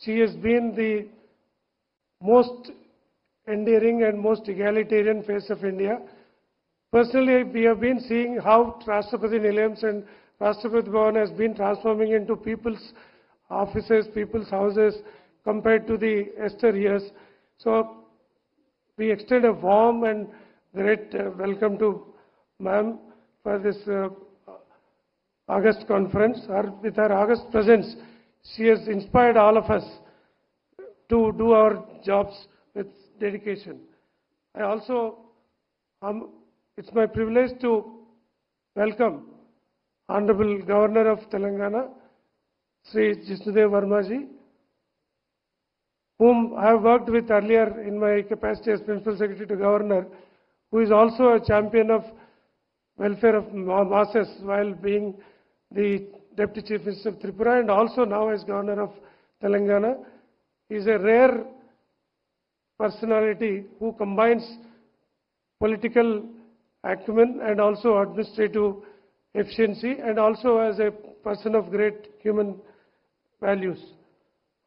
She has been the most endearing and most egalitarian face of India. Personally, we have been seeing how Rashtrapati Nilayams and Rashtrapati Bhavan has been transforming into people's offices, people's houses compared to the Esther years. So we extend a warm and great welcome to ma'am for this August conference. With her August presence, she has inspired all of us to do our jobs with dedication. I also, it's my privilege to welcome Honorable Governor of Telangana, Sri Jishnudev Verma ji, whom I have worked with earlier in my capacity as Principal Secretary to Governor, who is also a champion of welfare of masses while being the Deputy Chief Minister of Tripura and also now as Governor of Telangana. He is a rare personality who combines political acumen and also administrative efficiency and also as a person of great human values.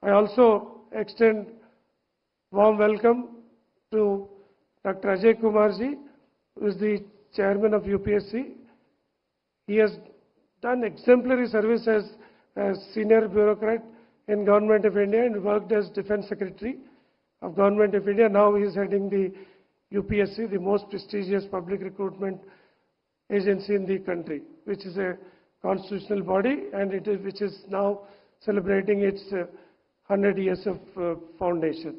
I also extend warm welcome to Dr. Ajay Kumarji, who is the Chairman of UPSC. He has done exemplary service as senior bureaucrat in Government of India and worked as Defence Secretary of Government of India. Now he is heading the UPSC, the most prestigious public recruitment agency in the country, which is a constitutional body and which is now celebrating its 100 years of foundation.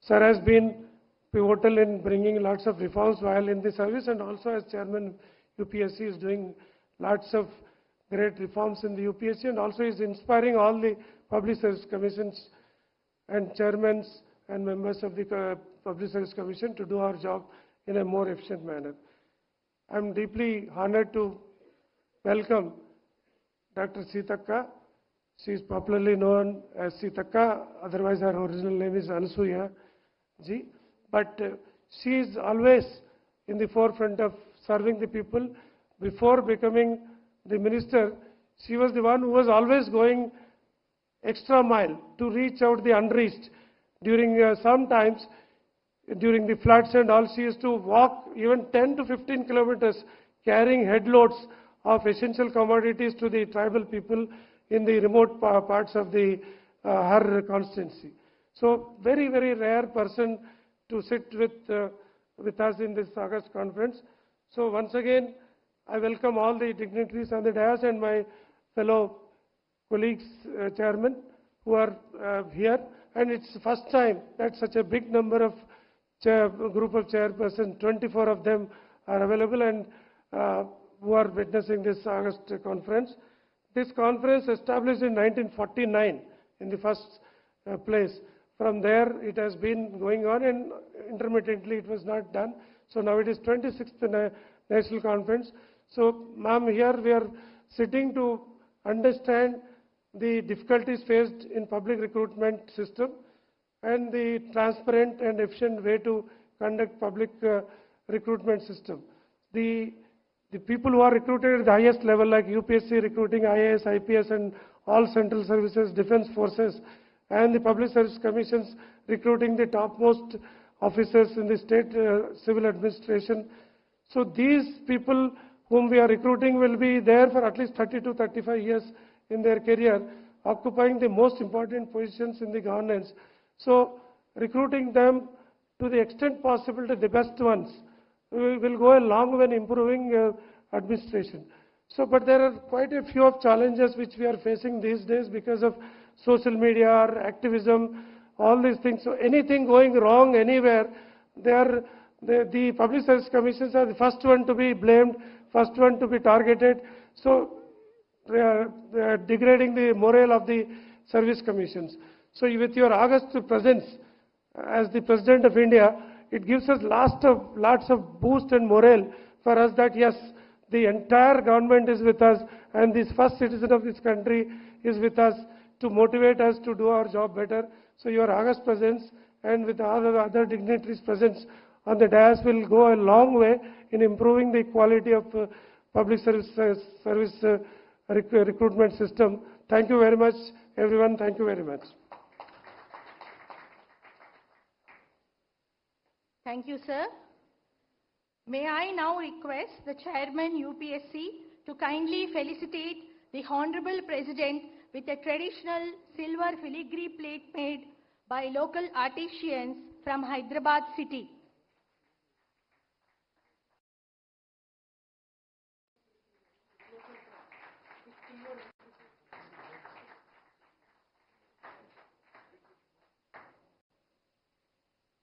Sir has been pivotal in bringing lots of reforms while in the service and also as Chairman UPSC is doing lots of great reforms in the UPSC and also is inspiring all the Public Service Commissions and chairmen and members of the Public Service Commission to do our job in a more efficient manner. I am deeply honored to welcome Dr. Sitaka. She is popularly known as Sitaka, otherwise her original name is Ansuya ji. But she is always in the forefront of serving the people. Before becoming the minister, she was the one who was always going extra mile to reach out the unreached. During sometimes, during the floods and all, she used to walk even 10 to 15 kilometers carrying headloads of essential commodities to the tribal people in the remote parts of the her constituency. So very, very rare person to sit with us in this August conference. So once again, I welcome all the dignitaries on the dais and my fellow colleagues, chairmen, who are here. And it's the first time that such a big number of group of chairpersons, 24 of them are available and who are witnessing this August conference. This conference established in 1949 in the first place. From there, it has been going on and intermittently it was not done. So now it is 26th National Conference. So, ma'am, here we are sitting to understand the difficulties faced in public recruitment system and the transparent and efficient way to conduct public recruitment system. The people who are recruited at the highest level like UPSC recruiting IAS, IPS and all central services, defense forces and the public service commissions recruiting the topmost officers in the state civil administration. So these people whom we are recruiting will be there for at least 30 to 35 years in their career, occupying the most important positions in the governance. So recruiting them to the extent possible to the best ones will go a long way in improving administration. So, but there are quite a few of challenges which we are facing these days because of social media, activism, all these things. So anything going wrong anywhere, the public service commissions are the first one to be blamed, first one to be targeted. So they are degrading the morale of the service commissions. So with your August presence as the President of India, it gives us lots of boost and morale for us that yes, the entire government is with us and this first citizen of this country is with us to motivate us to do our job better. So your August presence and with other dignitaries' presence on the dais will go a long way in improving the quality of public service recruitment system. Thank you very much, everyone. Thank you very much. Thank you, sir. May I now request the Chairman UPSC to kindly felicitate the Honorable President with a traditional silver filigree plate made by local artisans from Hyderabad city.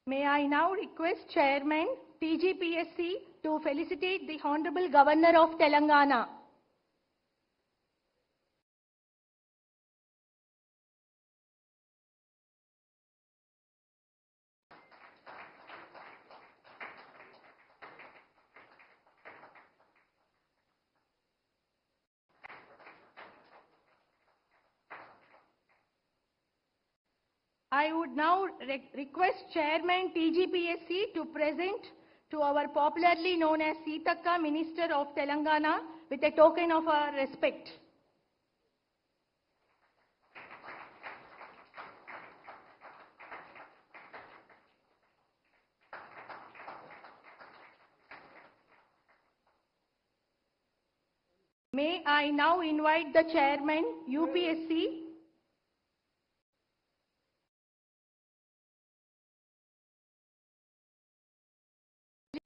May I now request Chairman TGPSC to felicitate the Honorable Governor of Telangana. I would now request Chairman TGPSC to present to our popularly known as Sitaka Minister of Telangana with a token of our respect. May I now invite the Chairman UPSC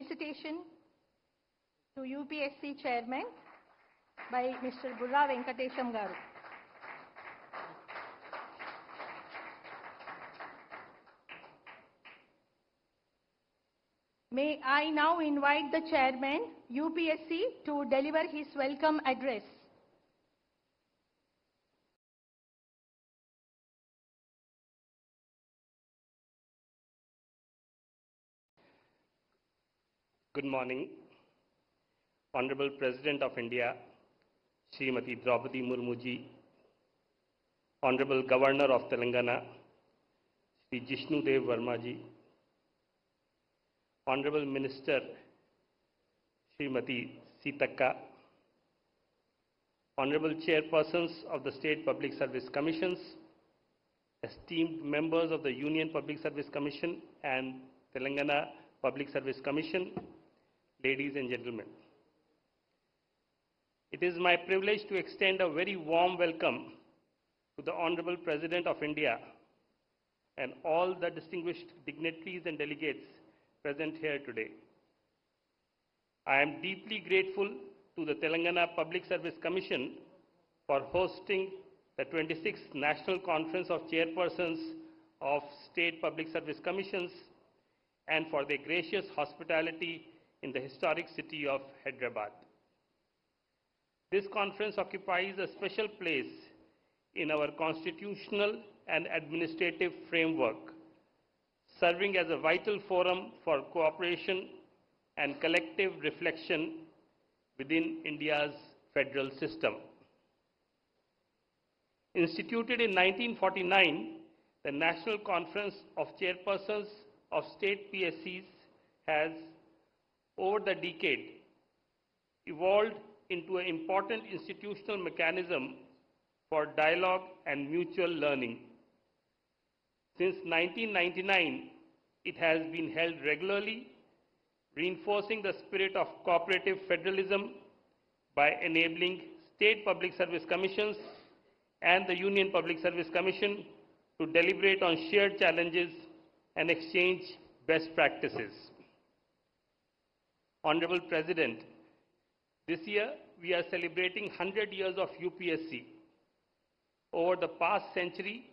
felicitation to UPSC Chairman by Mr. Burra Venkatesham Garu. May I now invite the Chairman UPSC to deliver his welcome address. Good morning, Honorable President of India, Srimati Draupadi Murmu ji, Honorable Governor of Telangana, Shri Jishnudev Verma ji, Honorable Minister, Srimati Sitaka, Honorable Chairpersons of the State Public Service Commissions, esteemed members of the Union Public Service Commission and Telangana Public Service Commission, ladies and gentlemen. It is my privilege to extend a very warm welcome to the Honorable President of India and all the distinguished dignitaries and delegates present here today. I am deeply grateful to the Telangana Public Service Commission for hosting the 26th National Conference of Chairpersons of State Public Service Commissions and for their gracious hospitality in the historic city of Hyderabad. This conference occupies a special place in our constitutional and administrative framework, serving as a vital forum for cooperation and collective reflection within India's federal system. Instituted in 1949, the National Conference of Chairpersons of State PSCs has, over the decade, evolved into an important institutional mechanism for dialogue and mutual learning. Since 1999, it has been held regularly, reinforcing the spirit of cooperative federalism by enabling state public service commissions and the Union Public Service Commission to deliberate on shared challenges and exchange best practices. Honorable President, this year we are celebrating 100 years of UPSC. Over the past century,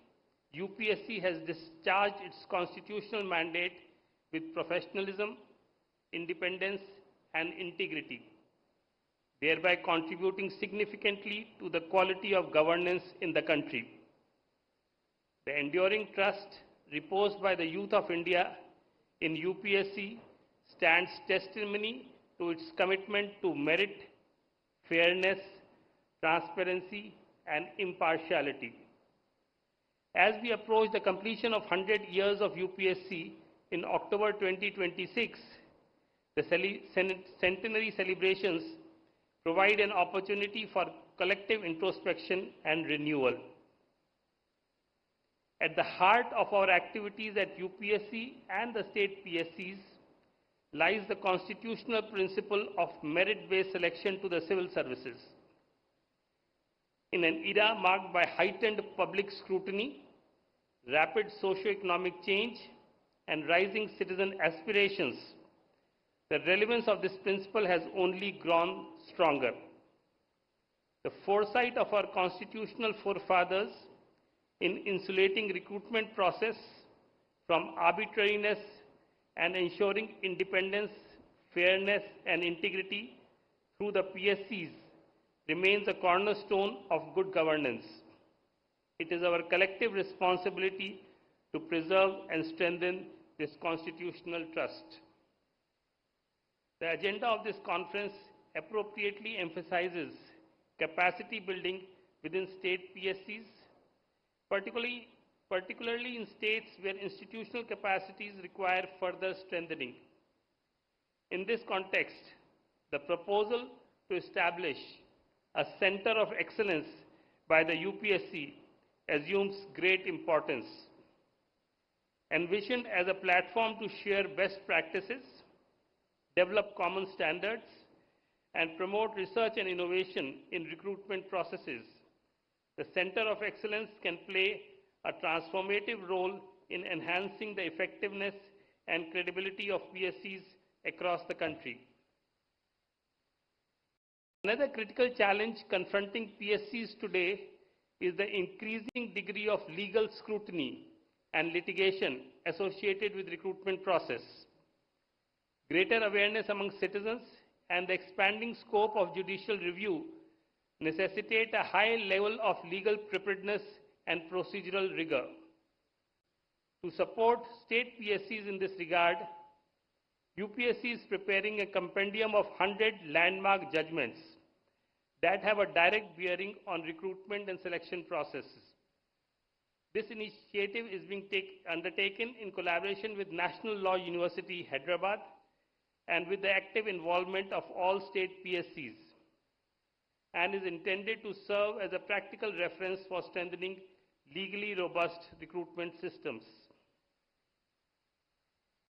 UPSC has discharged its constitutional mandate with professionalism, independence, and integrity, thereby contributing significantly to the quality of governance in the country. The enduring trust reposed by the youth of India in UPSC stands testimony to its commitment to merit, fairness, transparency, and impartiality. As we approach the completion of 100 years of UPSC in October 2026, the centenary celebrations provide an opportunity for collective introspection and renewal. At the heart of our activities at UPSC and the state PSCs lies the constitutional principle of merit-based selection to the civil services. In an era marked by heightened public scrutiny, rapid socio-economic change, and rising citizen aspirations, the relevance of this principle has only grown stronger. The foresight of our constitutional forefathers in insulating recruitment process from arbitrariness and ensuring independence, fairness, and integrity through the PSCs remains a cornerstone of good governance. It is our collective responsibility to preserve and strengthen this constitutional trust. The agenda of this conference appropriately emphasizes capacity building within state PSCs, particularly in states where institutional capacities require further strengthening. In this context, the proposal to establish a Center of Excellence by the UPSC assumes great importance. Envisioned as a platform to share best practices, develop common standards, and promote research and innovation in recruitment processes, the Center of Excellence can play a transformative role in enhancing the effectiveness and credibility of PSCs across the country. Another critical challenge confronting PSCs today is the increasing degree of legal scrutiny and litigation associated with recruitment process. Greater awareness among citizens and the expanding scope of judicial review necessitate a high level of legal preparedness and procedural rigor. To support state PSCs in this regard, UPSC is preparing a compendium of 100 landmark judgments that have a direct bearing on recruitment and selection processes. This initiative is being undertaken in collaboration with National Law University, Hyderabad, and with the active involvement of all state PSCs, and is intended to serve as a practical reference for strengthening legally robust recruitment systems.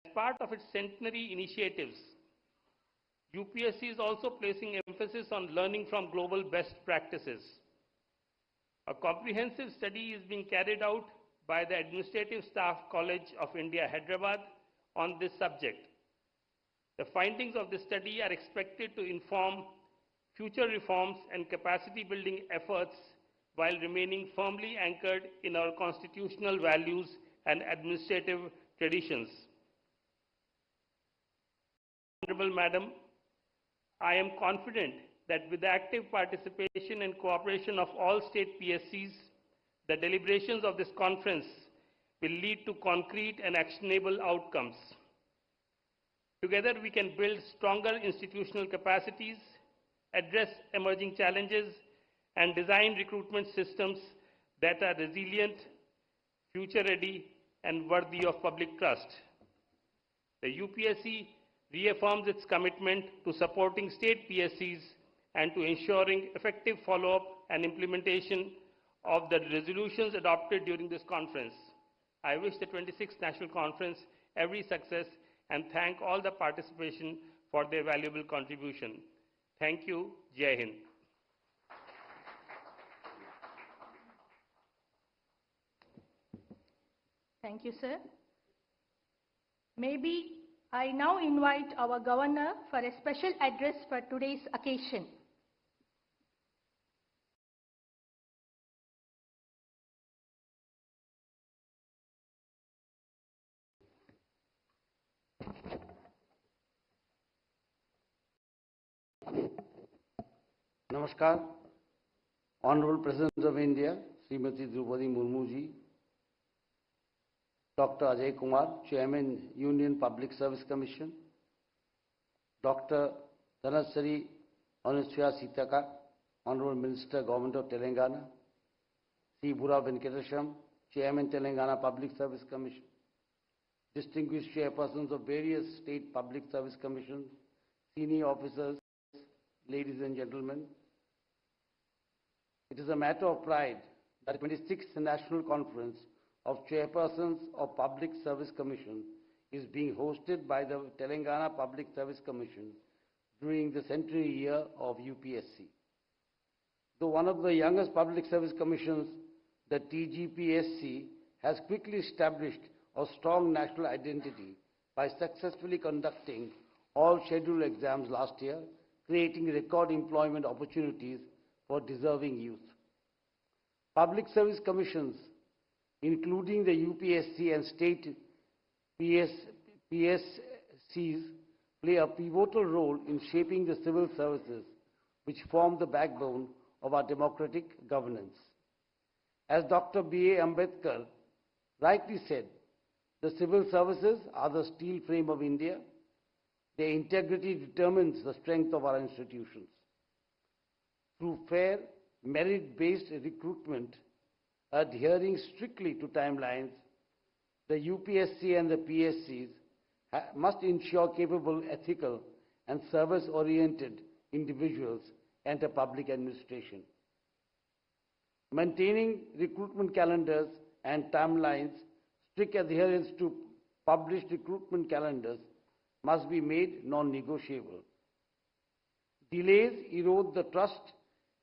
As part of its centenary initiatives, UPSC is also placing emphasis on learning from global best practices. A comprehensive study is being carried out by the Administrative Staff College of India, Hyderabad, on this subject. The findings of this study are expected to inform future reforms and capacity building efforts while remaining firmly anchored in our constitutional values and administrative traditions. Honorable Madam, I am confident that with the active participation and cooperation of all state PSCs, the deliberations of this conference will lead to concrete and actionable outcomes. Together, we can build stronger institutional capacities, address emerging challenges, and design recruitment systems that are resilient, future-ready, and worthy of public trust. The UPSC reaffirms its commitment to supporting state PSCs and to ensuring effective follow-up and implementation of the resolutions adopted during this conference. I wish the 26th National Conference every success and thank all the participation for their valuable contribution. Thank you. Jai Hind. Thank you, sir. Maybe I now invite our Governor for a special address for today's occasion. Namaskar, Honorable President of India, Srimati Draupadi Murmu ji, Dr. Ajay Kumar, Chairman, Union Public Service Commission, Dr. Dhanasari Anusya Sitaka, Honorable Minister, Government of Telangana, C. Bura Venkatesham, Chairman, Telangana Public Service Commission, distinguished chairpersons of various state public service commissions, senior officers, ladies and gentlemen. It is a matter of pride that the 26th National Conference of Chairpersons of Public Service Commission is being hosted by the Telangana Public Service Commission during the centenary year of UPSC. Though one of the youngest public service commissions, the TGPSC has quickly established a strong national identity by successfully conducting all scheduled exams last year, creating record employment opportunities for deserving youth. Public service commissions, including the UPSC and state PSCs, play a pivotal role in shaping the civil services, which form the backbone of our democratic governance. As Dr. B.A. Ambedkar rightly said, the civil services are the steel frame of India. Their integrity determines the strength of our institutions. Through fair, merit-based recruitment, adhering strictly to timelines, the UPSC and the PSCs must ensure capable, ethical, and service-oriented individuals enter public administration. Maintaining recruitment calendars and timelines, strict adherence to published recruitment calendars must be made non-negotiable. Delays erode the trust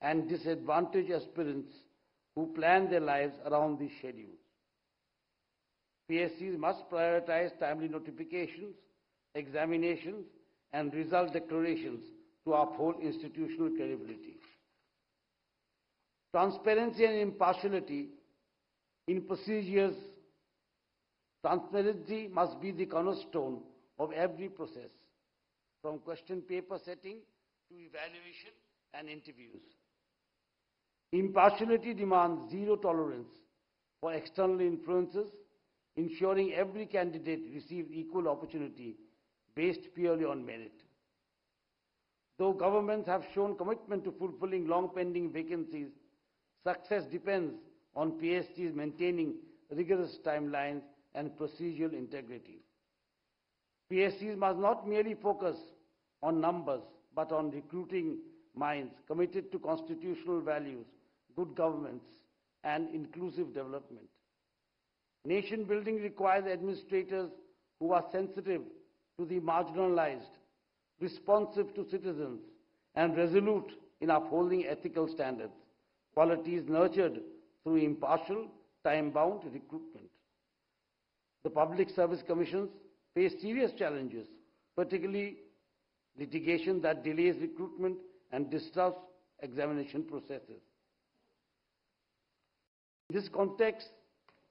and disadvantage aspirants who plan their lives around these schedules. PSCs must prioritize timely notifications, examinations, and result declarations to uphold institutional credibility. Transparency and impartiality in procedures. Transparency must be the cornerstone of every process, from question paper setting to evaluation and interviews. Impartiality demands zero tolerance for external influences, ensuring every candidate receives equal opportunity based purely on merit. Though governments have shown commitment to fulfilling long-pending vacancies, success depends on PSCs maintaining rigorous timelines and procedural integrity. PSCs must not merely focus on numbers, but on recruiting minds committed to constitutional values, good governance, and inclusive development. Nation building requires administrators who are sensitive to the marginalized, responsive to citizens, and resolute in upholding ethical standards, qualities nurtured through impartial, time-bound recruitment. The public service commissions face serious challenges, particularly litigation that delays recruitment and disrupts examination processes. In this context,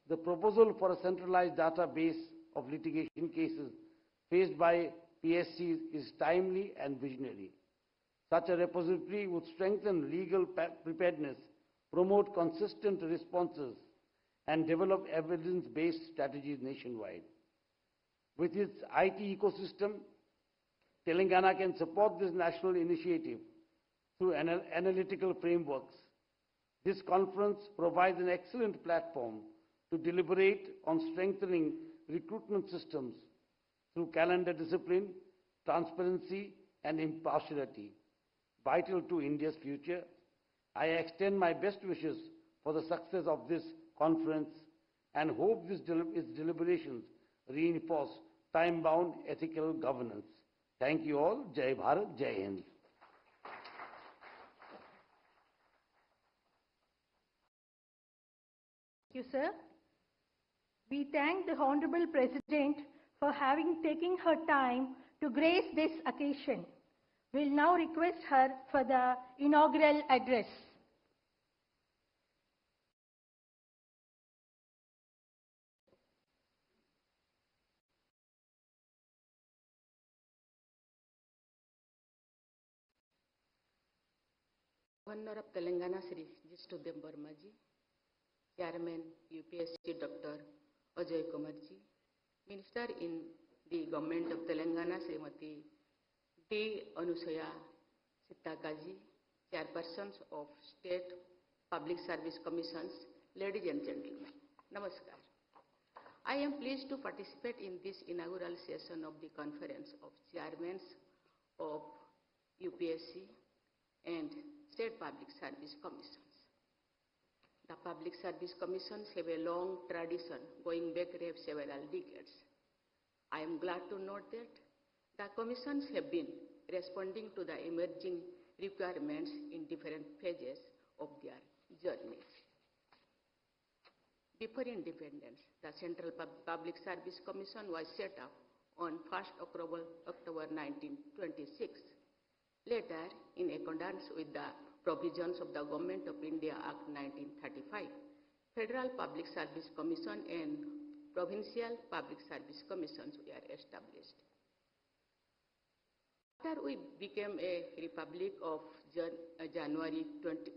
the proposal for a centralized database of litigation cases faced by PSCs is timely and visionary. Such a repository would strengthen legal preparedness, promote consistent responses, and develop evidence-based strategies nationwide. With its IT ecosystem, Telangana can support this national initiative through analytical frameworks. This conference provides an excellent platform to deliberate on strengthening recruitment systems through calendar discipline, transparency, and impartiality, vital to India's future. I extend my best wishes for the success of this conference and hope its deliberations reinforce time-bound ethical governance. Thank you all. Jai Bharat, Jai Hind. Thank you, sir. We thank the Honorable President for having taken her time to grace this occasion. We'll now request her for the inaugural address. Governor of Telangana, Sri Jistudem Burmaji, Chairman UPSC Dr. Ajay Kumarji, Minister in the Government of Telangana, Srimati D. Anusaya Sitakaji, Chairpersons of State Public Service Commissions, ladies and gentlemen, Namaskar. I am pleased to participate in this inaugural session of the Conference of Chairmen of UPSC and State Public Service Commissions. The Public Service Commissions have a long tradition going back several decades. I am glad to note that the commissions have been responding to the emerging requirements in different phases of their journeys. Before independence, the Central Public Service Commission was set up on 1st October 1926. Later, in accordance with the provisions of the Government of India Act 1935, Federal Public Service Commission and Provincial Public Service Commissions were established. After we became a republic on January 26,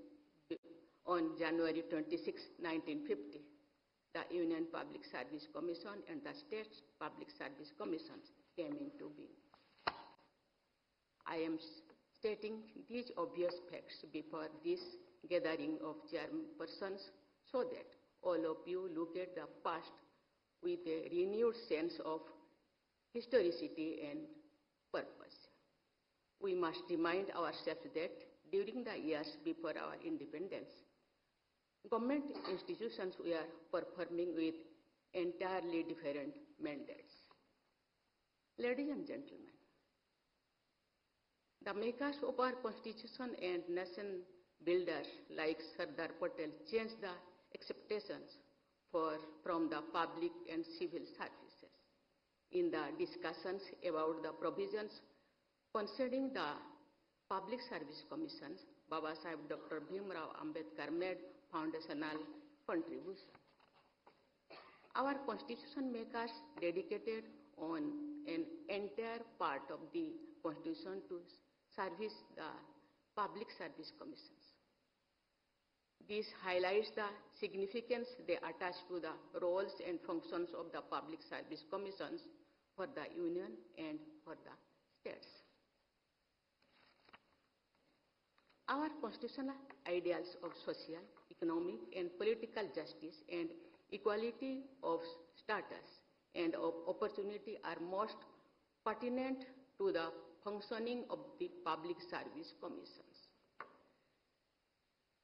1950, the Union Public Service Commission and the State Public Service Commissions came into being. I am stating these obvious facts before this gathering of chairpersons so that all of you look at the past with a renewed sense of historicity and purpose. We must remind ourselves that during the years before our independence, government institutions were performing with entirely different mandates. Ladies and gentlemen, the makers of our constitution and nation builders like Sardar Patel changed the expectations from the public and civil services. In the discussions about the provisions concerning the Public Service Commissions, Baba Sahib Dr. Bhimrao Ambedkar made foundational contribution. Our constitution makers dedicated on an entire part of the constitution to service the Public Service Commissions. This highlights the significance they attach to the roles and functions of the Public Service Commissions for the Union and for the states. Our constitutional ideals of social, economic, and political justice and equality of status and of opportunity are most pertinent to the functioning of the Public Service Commissions.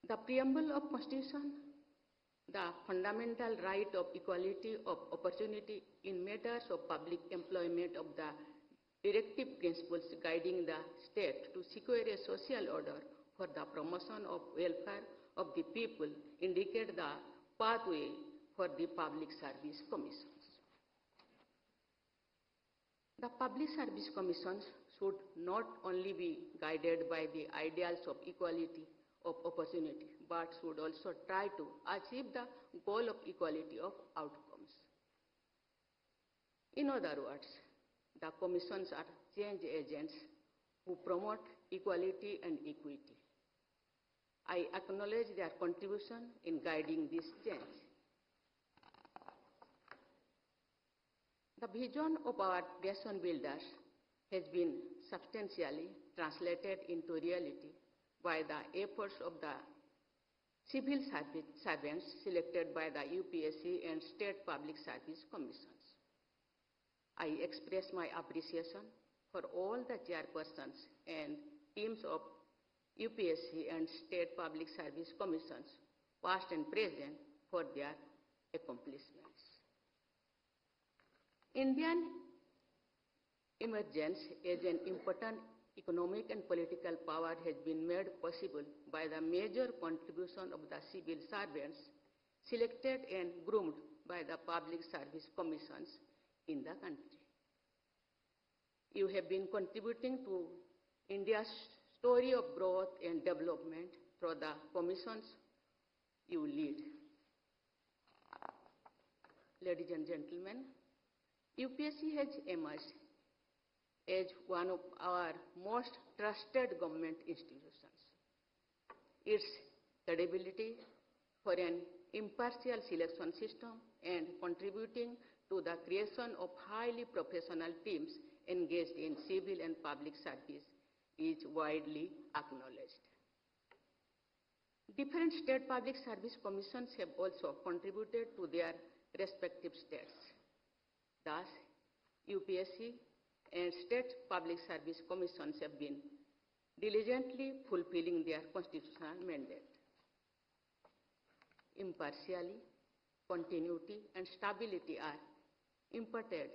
The preamble of Constitution, the fundamental right of equality of opportunity in matters of public employment of the directive principles guiding the state to secure a social order for the promotion of welfare of the people indicate the pathway for the Public Service Commissions. The Public Service Commissions should not only be guided by the ideals of equality of opportunity, but should also try to achieve the goal of equality of outcomes. In other words, the commissions are change agents who promote equality and equity. I acknowledge their contribution in guiding this change. The vision of our nation builders has been substantially translated into reality by the efforts of the civil servants selected by the UPSC and State Public Service Commissions. I express my appreciation for all the chairpersons and teams of UPSC and State Public Service Commissions, past and present, for their accomplishments. Indian emergence as an important economic and political power has been made possible by the major contribution of the civil servants selected and groomed by the Public Service Commissions in the country. You have been contributing to India's story of growth and development through the commissions you lead. Ladies and gentlemen, UPSC has emerged as one of our most trusted government institutions. Its credibility for an impartial selection system and contributing to the creation of highly professional teams engaged in civil and public service is widely acknowledged. Different state public service commissions have also contributed to their respective states. Thus, UPSC and state public service commissions have been diligently fulfilling their constitutional mandate. Impartiality, continuity, and stability are imparted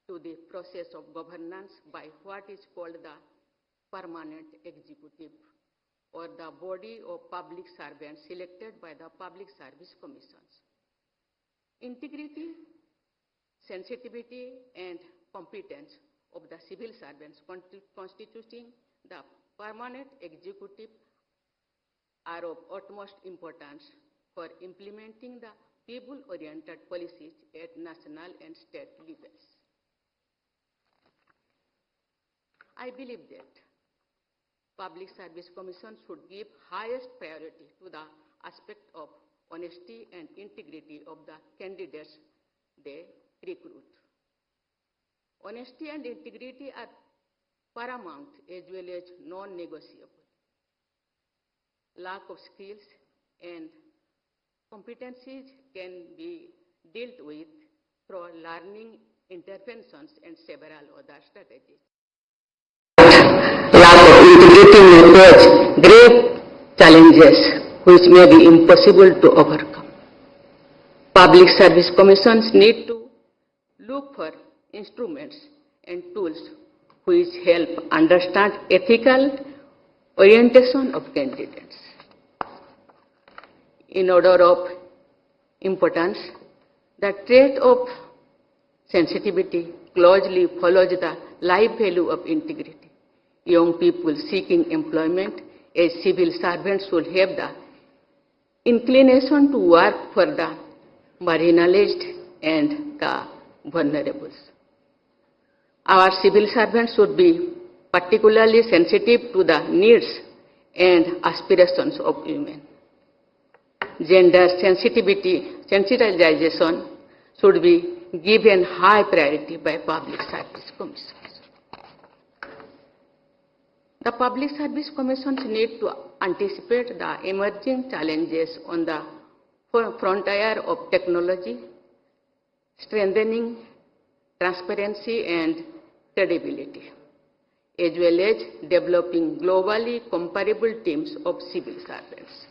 to the process of governance by what is called the permanent executive, or the body of public servants selected by the Public Service Commissions. Integrity, sensitivity, and competence of the civil servants constituting the permanent executive are of utmost importance for implementing the people-oriented policies at national and state levels. I believe that Public Service Commission should give highest priority to the aspect of honesty and integrity of the candidates they recruit. Honesty and integrity are paramount as well as non-negotiable. Lack of skills and competencies can be dealt with through learning interventions and several other strategies. Lack of integrity may pose grave challenges which may be impossible to overcome. Public Service Commissions need to look for instruments and tools which help understand ethical orientation of candidates. In order of importance, the trait of sensitivity closely follows the life value of integrity. Young people seeking employment as civil servants should have the inclination to work for the marginalized and the vulnerable. Our civil servants should be particularly sensitive to the needs and aspirations of women. Gender sensitization should be given high priority by Public Service Commissions. The Public Service Commissions need to anticipate the emerging challenges on the frontier of technology, strengthening transparency and credibility, as well as developing globally comparable teams of civil servants.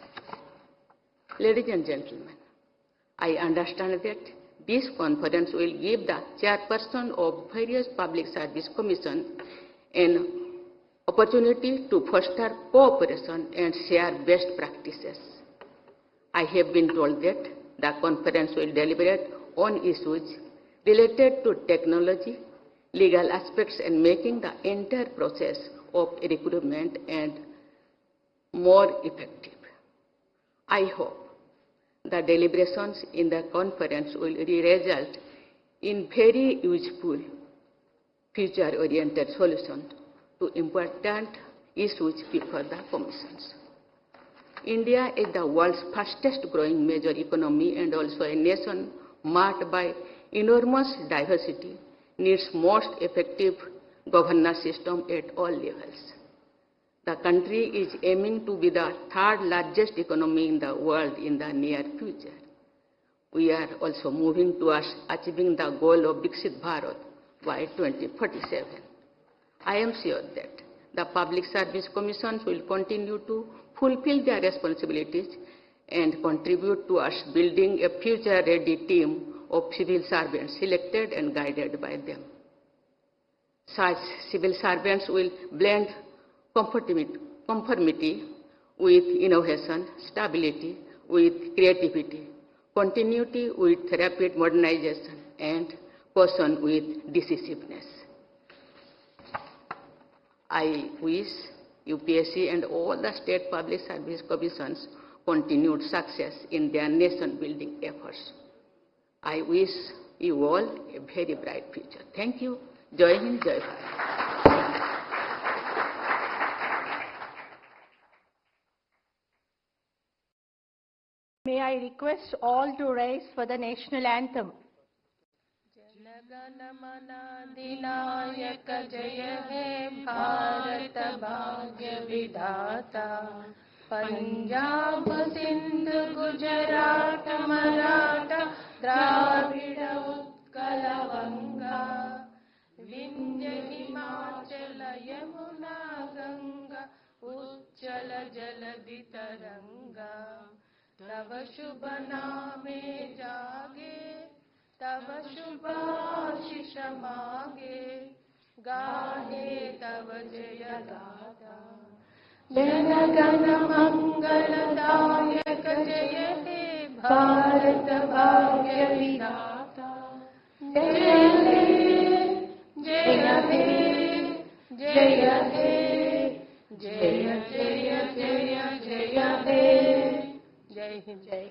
Ladies and gentlemen, I understand that this conference will give the chairperson of various Public Service Commissions an opportunity to foster cooperation and share best practices. I have been told that the conference will deliberate on issues related to technology, legal aspects, and making the entire process of recruitment and more effective. I hope the deliberations in the conference will result in very useful, future-oriented solutions to important issues before the commissions. India is the world's fastest growing major economy and also a nation marked by enormous diversity, needs most effective governance system at all levels. The country is aiming to be the third largest economy in the world in the near future. We are also moving towards achieving the goal of Viksit Bharat by 2047. I am sure that the Public Service Commissions will continue to fulfill their responsibilities and contribute towards building a future-ready team of civil servants selected and guided by them. Such civil servants will blend conformity with innovation, stability with creativity, continuity with rapid modernization, and caution with decisiveness. I wish UPSC and all the state public service commissions continued success in their nation-building efforts. I wish you all a very bright future. Thank you. Jai Hind, Jai Bharat. May I request all to rise for the national anthem. जनगणमनाधिनायक जय हे भारत भाग्य विधाता पंजाब सिंध गुजरात मराठा द्राविड़ उत्कल गंगा विंध्य हिमाचल यमुना गंगा उच्चल जलधि तरंगा तव शुभ नामे जागे तव शुभ आशीष मांगे, गाहे तव जय गाथा। जन गण मंगलदायक जय हे भारत भाग्य विधाता। जय हे जय हे जय हे जय जय जय जय हे। जय हिंद। जय